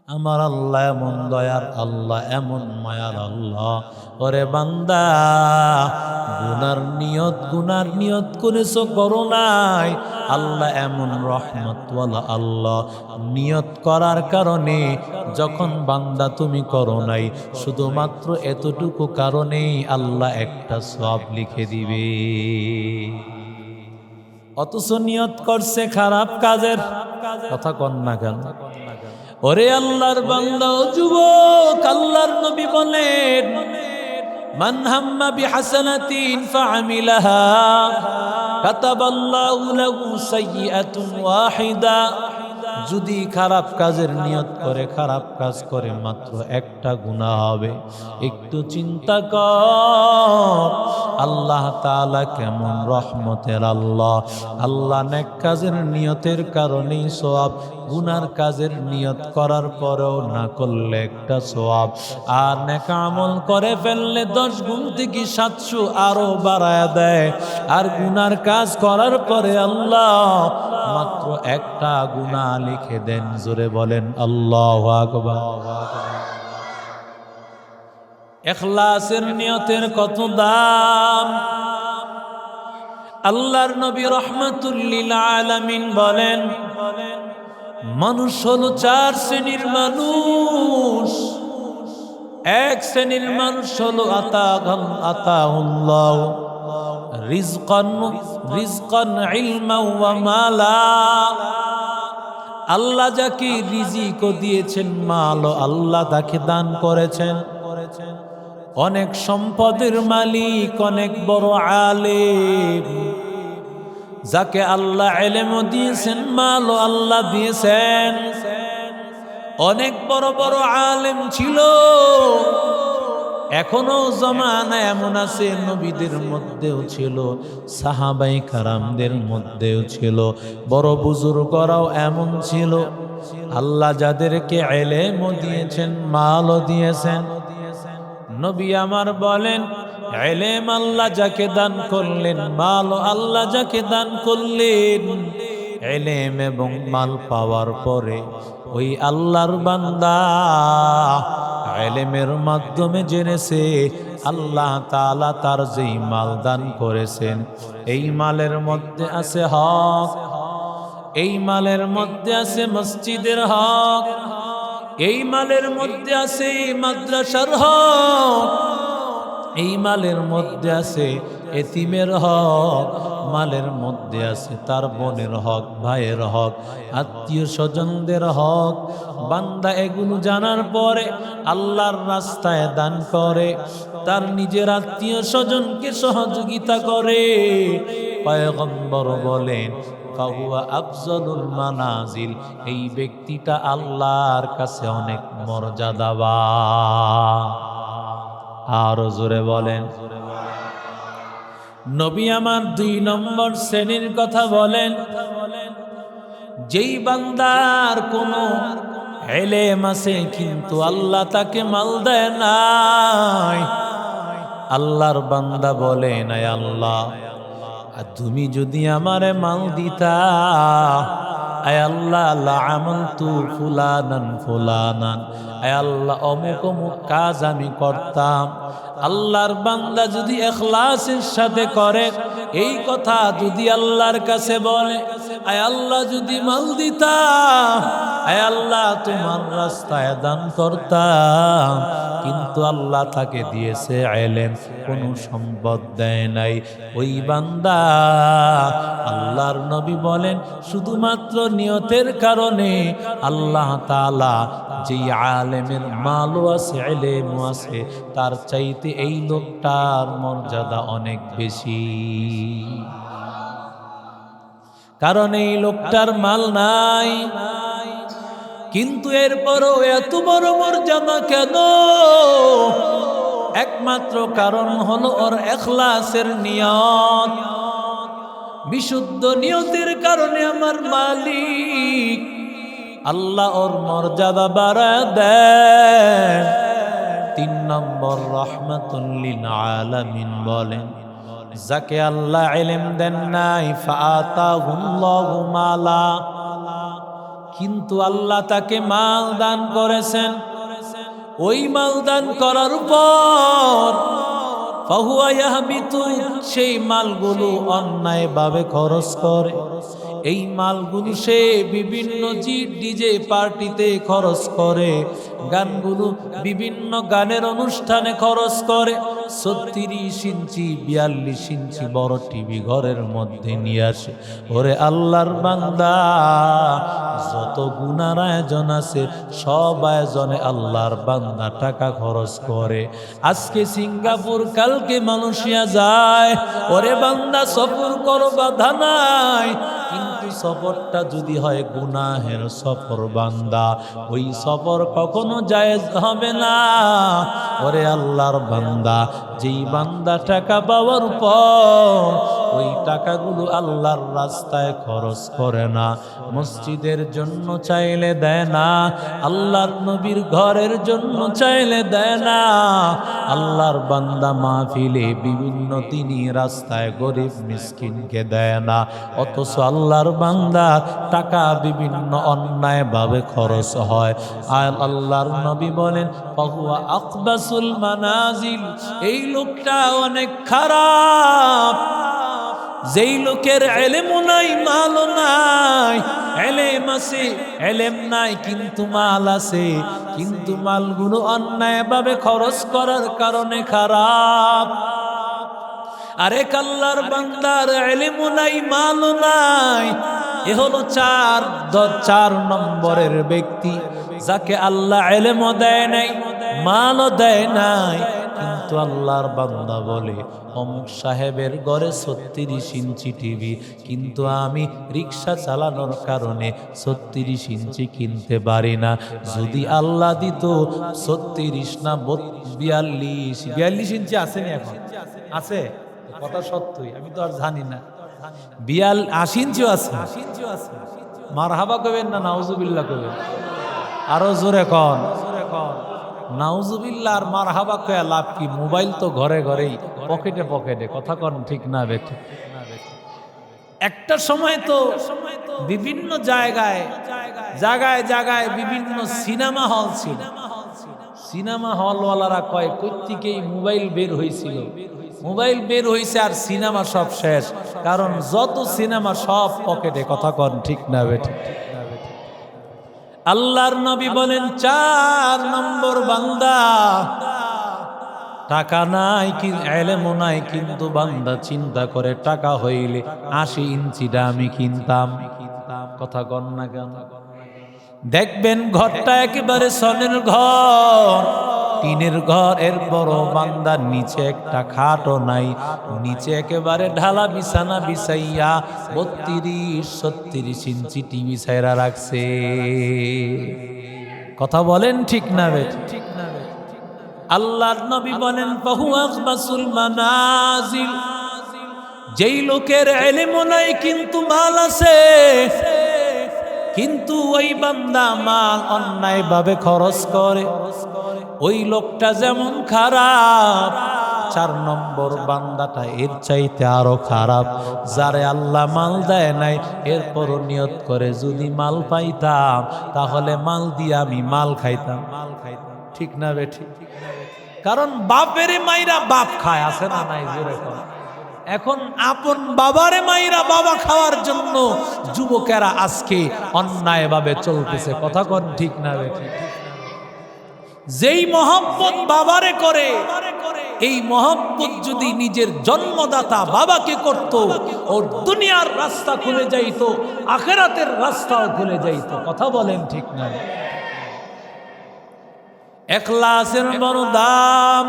আমার আল্লাহ এমন দয়ার আল্লাহ, এমন মায়ার আল্লাহ। ওরে বান্দা, গুনার নিয়ত করেছো, করো নাই। আল্লাহ এমন রহমতওয়ালা আল্লাহ, নিয়ত করার কারণে যখন বান্দা তুমি করো নাই, শুধুমাত্র এতটুকু কারণেই আল্লাহ একটা সওয়াব লিখে দিবে। অথচ নিয়ত করছে খারাপ কাজের। কথা কন না কেন? ওরে আল্লাহর বান্দা ও যুবক, আল্লাহর নবী বলেন, মান হাম্মা বিহাসানাতিন ফাআমিলাহা কাতাবাল্লাহু লাহু সাইয়্যাতুন ওয়াহিদা। যদি খারাপ কাজের নিয়ত করে, খারাপ কাজ করে, মাত্র একটা গুনাহ হবে। একটু চিন্তা কর আল্লাহ তাআলা কেমন রহমতের আল্লাহ। আল্লাহ নেক কাজের নিয়তের কারণেই সওয়াব, গুনার কাজের নিয়ত করার পরেও না করলে একটা সওয়াব, আর নেক আমল করে ফেললে 10 গুণ থেকে 700 আরো বাড়ায়া দেয়। আর গুনার কাজ করার পরে আল্লাহ মাত্র একটা গুনাহ লিখে দেন। জোরে বলেন আল্লাহু আকবার। ইখলাসের নিয়তের কত দাম! আল্লাহর নবী রাহমাতুল লিল আলামিন বলেন, মানুষ হলো 4 শ্রেণীর মানুষ। এক শ্রেণীর মানুষ হলো আতাহুল্লাহ রিজকান ইলমা ওয়া মালা। আল্লাহ যাকে রিজিকও দিয়েছেন, মালও আল্লাহ তাকে দান করেছেন। অনেক সম্পদের মালিক, অনেক বড় আলেম, যাকে আল্লাহ ইলমও দিয়েছেন, মালও আল্লাহ দিয়েছেন। অনেক বড় বড় আলেম ছিল। এখনো জামানা এমন আছে, নবীদের মধ্যেও ছিল, সাহাবায়ে কেরামদের মধ্যেও ছিল, বড় বুজুর্গরাও এমন ছিল। আল্লাহ যাদেরকে ইলমও দিয়েছেন, মালও দিয়েছেন। নবী আমার বলেন, ইলম আল্লাহ যাকে দান করলেন, মালও আল্লাহ যাকে দান করলেন, ইলম এবং মাল পাওয়ার পরে ওই আল্লাহর বান্দা ইলমের মাধ্যমে জেনেছে আল্লাহ তাআলা তার যেই মাল দান করেছেন, এই মালের মধ্যে আছে হক, এই মালের মধ্যে আছে মসজিদের হক, এই মালের মধ্যে আছে মাদ্রাসার হক, এই মালের মধ্যে আছে এতিমের হক, মালের মধ্যে আছে তার বোনের হক, ভাইয়ের হক, আত্মীয় স্বজনদের হক। বান্দা এগুলো জানার পরে আল্লাহর রাস্তায় দান করে, তার নিজের আত্মীয় স্বজনকে সহযোগিতা করে। পয়গম্বর বলেন, ফাহুয়া আফজলুল মানাজিল, এই ব্যক্তিটা আল্লাহর কাছে অনেক মর্যাদাবান। আর জোরে বলেন। নবী আমার 2 নম্বর শ্রেণীর কথা বলেন, যেই বান্দার কোনো ইলম আছে কিন্তু আল্লাহ তাকে মাল দেয় নাই। আল্লাহর বান্দা বলেন, আয় আল্লাহ, তুমি যদি আমারে মাল দিতা, আয় আল্লাহ লা'আমালতু ফুলানান ফুলানান, আয় আল্লাহ অমুক অমুক কাজ আমি করতাম। আল্লাহর বান্দা যদি ইখলাসের সাথে করে, এই কথা যদি আল্লাহর কাছে বলে, আয় আল্লাহ যদি মাল দিতা, আয় আল্লাহ তোমার রাস্তায় দান করতাম, কিন্তু আল্লাহ তাকে দিয়েছে ইলম, কোনো সম্পদ দেয় নাই, ওই বান্দা, আল্লাহর নবী বলেন, শুধুমাত্র নিয়তের কারণে আল্লাহ তাআলা যেই আলেমের মালও আছে, ইলমও আছে, তার চাইতে এই লোকটার মর্যাদা অনেক বেশি। কারণ এই লোকটার মাল নাই, কিন্তু এরপরও এত বড় মর্যাদা কেন? একমাত্র কারণ হলো ওর ইখলাসের নিয়ত। বিশুদ্ধ নিয়তের কারণে আমার মালিক আল্লাহ ওর মর্যাদা বাড়ায় দেন। 3 নম্বর রাহমাতুল লিল আলামিন বলেন, যাকে আল্লাহ ইলম দেন নাই, ফাআতাহুল্লাহু মালা, কিন্তু আল্লাহ তাকে মাল দান করেছেন। ওই মাল দান করার উপর ফাহুয়া ইয়াহবিতু, সেই মালগুলো অন্যায়ভাবে খরচ করে। এই মালগুলো সে বিভিন্ন ডিজে পার্টিতে খরচ করে, গানগুলো বিভিন্ন গানের অনুষ্ঠানে খরচ করে। 36 ইঞ্চি 42 ইঞ্চি বড় টিভি ঘরের মধ্যে নিয়ে আসে। ওরে আল্লাহর বান্দা, যত গুনার আয়োজন আছে সব আয়োজনে আল্লাহর বান্দা টাকা খরচ করে। আজকে সিঙ্গাপুর, কালকে মালয়েশিয়া যায়। ওরে বান্দা, সফর করো, বাধা নাই, কিন্তু সফরটা যদি হয় গুনাহের সফর বান্দা, ওই সফর কখনো জায়েজ হবে না। ওরে আল্লাহর বান্দা, যেই বান্দা টাকা পাওয়ার পর ওই টাকাগুলো আল্লাহর রাস্তায় খরচ করে না, মসজিদের জন্য চাইলে দেয় না, আল্লাহর নবীর ঘরের জন্য চাইলে দেয় না, আল্লাহর বান্দা মাহফিলে বিভিন্ন তিনি রাস্তায় গরিব মিসকিনকে দেয় না, অথচ আল্লাহর বান্দা টাকা বিভিন্ন অন্যায়ভাবে খরচ হয়। আর আল্লাহর নবী বলেন ফাহুয়া আকবাসুল মানাজিল, এই লোকটা অনেক খারাপ। যেই লোকের এলেমও নাই, মালও নাই, এলেম আছে, এলেম নাই কিন্তু মাল আছে, কিন্তু মালগুলো অন্যায়ভাবে খরচ করার কারণে খারাপ। আরেক আল্লাহর বান্দার এলেমও নাই, মালও নাই, এ হলো 4 নম্বরের ব্যক্তি, যাকে আল্লাহ এলেমও দেয় নাই, মালও দেয় নাই, কিন্তু আল্লাহর বান্দা বলে অমুক সাহেবের ঘরে 36 ইঞ্চি টিভি, কিন্তু আমি রিক্সা চালানোর কারণে 36 ইঞ্চি কিনতে পারি না। যদি আল্লাহ দিত 36 না 42 ইঞ্চি আসেনি, এখন আছে, কথা সত্যই, আমি তো আর জানি না। 80 ইঞ্চিও আছে। মারহাবা কবেন না নাউজুবিল্লাহ কবেন? আরো জোরে কন। নাউজুবিল্লাহ আর মারহাবা কয়া লাভ কি? মোবাইল তো ঘরে ঘরেই, পকেটে পকেটে, কথা কন ঠিক না বেঠে? একটা সময় তো বিভিন্ন জায়গায় জায়গায় জায়গায় বিভিন্ন সিনেমা হল ছিল। সিনেমা হলওয়ালারা কয় কর্তৃকেই মোবাইল বের হয়েছিল, মোবাইল বের হয়েছে আর সিনেমা সব শেষ, কারণ যত সিনেমা সব পকেটে, কথা কন ঠিক না বেঠে? আল্লাহর নবী বলেন 4 নম্বর বান্দা, টাকা নাই কি এলেমও নাই, কিন্তু বান্দা চিন্তা করে টাকা হইলে 80 ইঞ্চিটা আমি কিনতাম, কথা কন না কেন? দেখবেন ঘরটা একেবারে সনের ঘর, টিনের ঘর, এর বড় বান্দার নিচে একটা খাটও নাই, নিচে একেবারে ঢালা বিছানা বিছাইয়া 32-36 ইঞ্চি টিভি ছাইরা রাখছে, কথা বলেন ঠিক না বেঠি? আল্লাহর নবী বলেন ফাহুয়া আকবাসুল মানাজিল, যেই লোকের ইলমও নাই কিন্তু মাল আছে, কিন্তু ওই বান্দা মাল অন্যায়ভাবে খরচ করে, ওই লোকটা যেমন খারাপ, 4 নম্বর বান্দাটা এর চাইতে আরো খারাপ, যারে আল্লাহ মাল দেয় নাই, এরপরও নিয়ত করে যদি মাল পাইতাম তাহলে মাল দিয়ে আমি মাল খাইতাম, ঠিক না বেঠি? কারণ বাপের মাইরা বাপ খায়, আছে না নাই? জোরে কর। এখন আপন বাবারে মাইরা বাবা খাওয়ার জন্য যুবকেরা আজকে অন্যায়ভাবে চলতেছে, কথা কন ঠিক না বেঠি? যেই মহব্বত বাবারে করে, এই মহব্বত যদি নিজের জন্মদাতা বাবাকে করত, ওর দুনিয়ার রাস্তা খুলে যাইত, আখিরাতের রাস্তাও খুলে যাইত, কথা বলেন ঠিক না? ইখলাসের বড় দাম,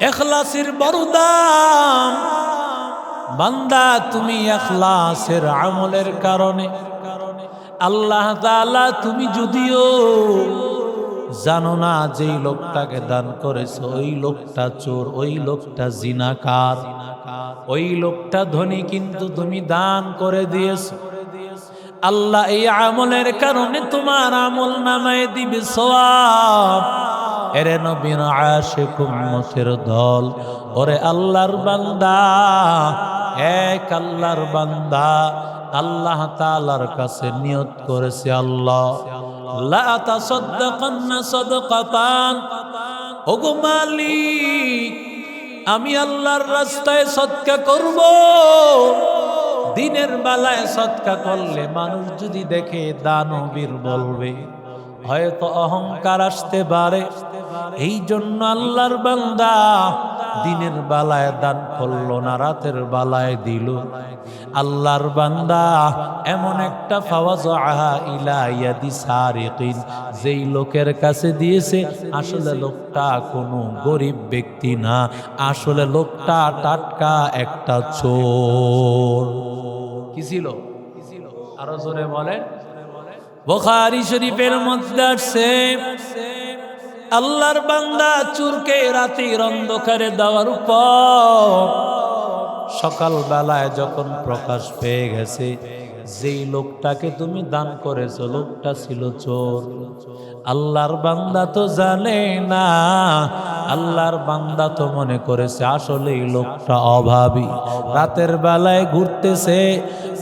ইখলাসের বড় দাম। বান্দা তুমি ইখলাসের আমলের কারণে আল্লাহ তাআলা, তুমি যদিও জানো না যেই লোকটাকে দান করেছো ওই লোকটা চোর, ওই লোকটা জিনাকার, ওই লোকটা ধনী, কিন্তু তুমি দান করে দিয়েছো, আল্লাহ এই আমলের কারণে তোমার আমল নামায় দিবে সওয়াব। এরে নবীর আশিক উম্মতের দল, ওরে আল্লাহর বান্দা, এক আল্লাহর বান্দা, আল্লাহ তাআলার কাছে নিয়ত করেছে, আল্লাহ লা তাসাদ্দাকান্না সাদকাতান, ওগো মালিক আমি আল্লাহর রাস্তায় সদকা করব। দিনের বেলায় সদকা করলে মানুষ যদি দেখে দানবীর বলবে, হয়তো অহংকার আসতে পারে। এই জন্য আল্লাহর বান্দা দিনের বেলায় দান করলো না, রাতের বেলায় দিল। আল্লাহর বান্দা এমন একটা ফাওয়াজআহা ইলা ইয়াদি সারিকিন, যেই লোকের কাছে দিয়েছে আসলে লোকটা কোনো গরিব ব্যক্তি না, আসলে লোকটা টাটকা একটা চোর। কি ছিল? আরো জোরে বলেন। বুখারী শরীফের মধ্যে আছে, আল্লাহর বান্দা চোরকে রাতের অন্ধকারে দেওয়ার পর সকাল বেলায় যখন প্রকাশ পেয়ে গেছে, যেই লোকটাকে তুমি দান করেছো লোকটা ছিল চোর। আল্লাহর বান্দা তো জানে না, আল্লাহর বান্দা তো মনে করেছে আসলে এই লোকটা অভাবী, রাতের বেলায় ঘুরতেছে,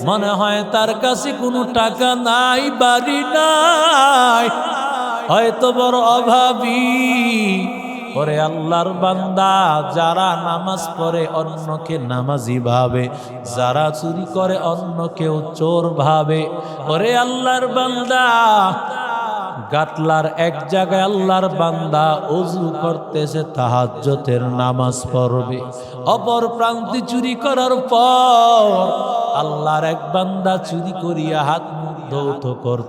মনে হয় তার কাছে কোনো টাকা নাই, বাড়ি নাই, হয়তো বড় অভাবী। ওরে আল্লাহর বান্দা, যারা নামাজ পড়ে অন্যকে নামাজি ভাবে, যারা চুরি করে অন্যকেও চোর ভাবে। ওরে আল্লাহর বান্দা, গাটলার এক জায়গায় আল্লাহর বান্দা ওযু করতেছে, তাহাজ্জুদের নামাজ পড়বে, অপর প্রান্তে চুরি করার পর আল্লাহর এক বান্দা চুরি করিয়া হাত মুখ ধৌত করতে